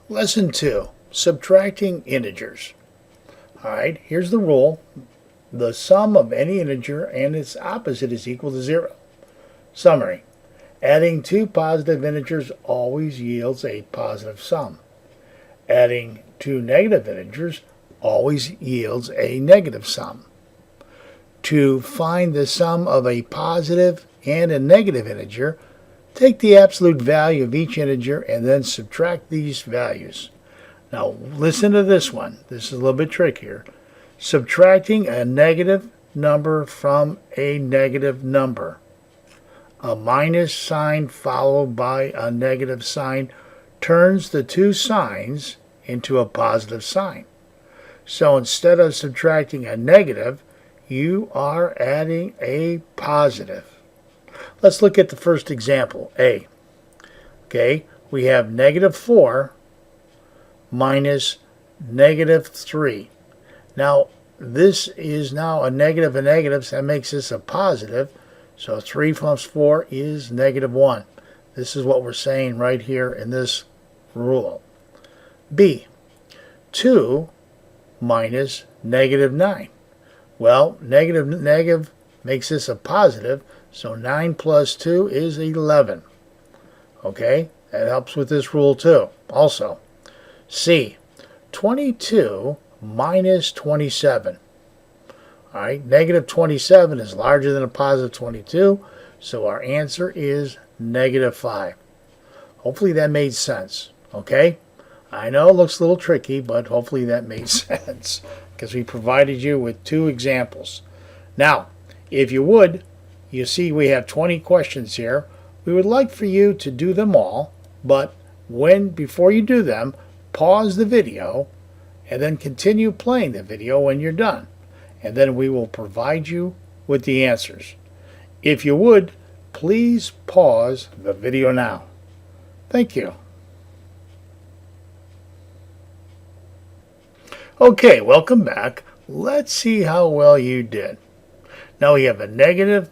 Lesson 2, Subtracting Integers. Alright, here's the rule. The sum of any integer and its opposite is equal to 0. Summary. Adding two positive integers always yields a positive sum. Adding two negative integers always yields a negative sum. To find the sum of a positive and a negative integer, take the absolute value of each integer and then subtract these values. Now listen to this one. This is a little bit trickier. Subtracting a negative number from a negative number. A minus sign followed by a negative sign turns the two signs into a positive sign. So instead of subtracting a negative, you are adding a positive. Let's look at the first example, A. Okay, we have negative 4 minus negative 3. Now, this is now a negative and negative, so that makes this a positive. So 3 plus 4 is negative 1. This is what we're saying right here in this rule. B, 2 minus negative 9. Well, negative makes this a positive, so 9 plus 2 is 11. Okay, that helps with this rule too. Also, C, 22 minus 27. All right, negative 27 is larger than a positive 22, so our answer is negative 5. Hopefully that made sense, okay? I know it looks a little tricky, but hopefully that made sense because we provided you with two examples. Now, if you would, you see we have 20 questions here. We would like for you to do them all, but before you do them, pause the video and then continue playing the video when you're done. And then we will provide you with the answers. If you would, please pause the video now. Thank you. Okay, welcome back. Let's see how well you did. Now we have a negative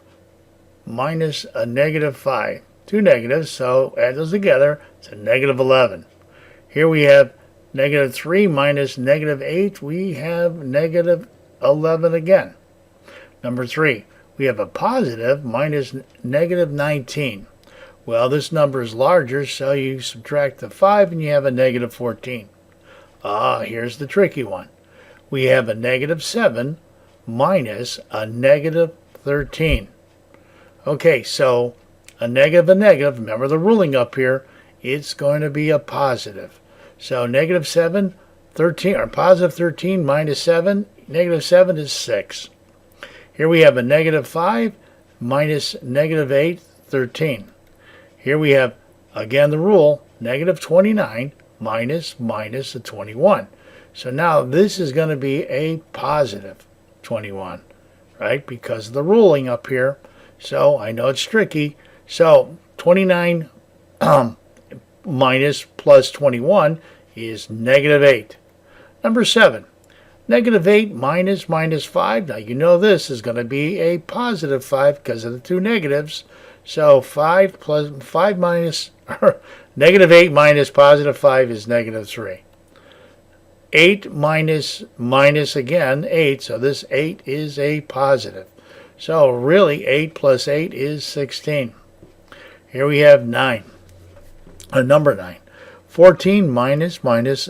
minus a negative 5. Two negatives, so add those together. It's a negative 11. Here we have negative 3 minus negative 8. We have negative 11 again. Number 3, we have a positive minus negative 19. Well, this number is larger, so you subtract the 5 and you have a negative 14. Here's the tricky one. We have a negative 7 minus a negative 13. Okay, so a negative, remember the ruling up here, it's going to be a positive. So negative 7, 13, or positive 13 minus 7, negative 7 is 6. Here we have a negative 5 minus negative 8, 13. Here we have, again, the rule, negative 29 minus a 21. So now this is going to be a positive 21, right? Because of the ruling up here. So I know it's tricky. So 29 minus plus 21 is negative 8. Number 7, negative 8 minus 5. Now you know this is going to be a positive 5 because of the two negatives. So 5 minus negative 8 minus positive 5 is negative 3. 8 minus again 8, so this 8 is a positive. So really 8 plus 8 is 16. Here we have 9, number 9. 14 minus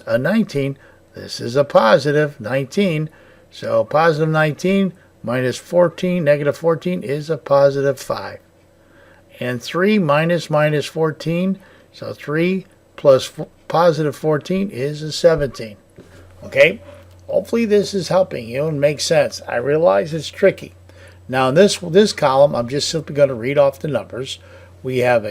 a 19, this is a positive 19. So positive 19 minus 14, negative 14 is a positive 5. And 3 minus 14, so 3 plus positive 14 is a 17. Okay, hopefully this is helping you and makes sense. I realize it's tricky. Now in this column, I'm just simply going to read off the numbers. We have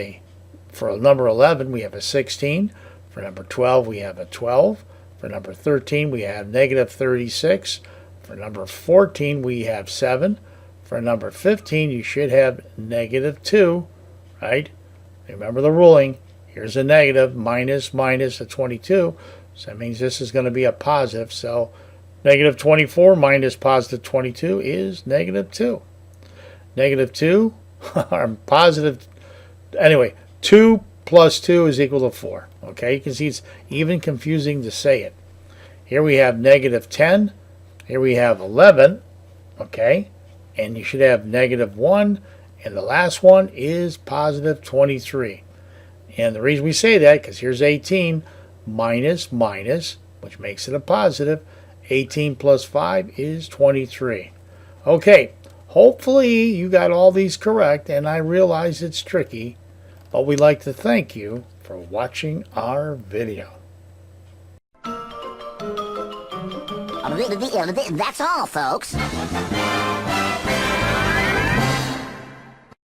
for number 11, we have a 16. For number 12, we have a 12. For number 13, we have negative 36. For number 14, we have 7. For number 15, you should have negative 2, right? Remember the ruling. Here's a negative, minus a 22. So that means this is going to be a positive. So negative 24 minus positive 22 is negative 2. Negative 2, or positive, anyway, 2 plus 2 is equal to 4. Okay, you can see it's even confusing to say it. Here we have negative 10. Here we have 11. Okay, and you should have negative 1. And the last one is positive 23. And the reason we say that, because here's 18 minus minus, which makes it a positive. 18 plus 5 is 23. Okay, hopefully you got all these correct, and I realize it's tricky, but we'd like to thank you for watching our video. That's all, folks.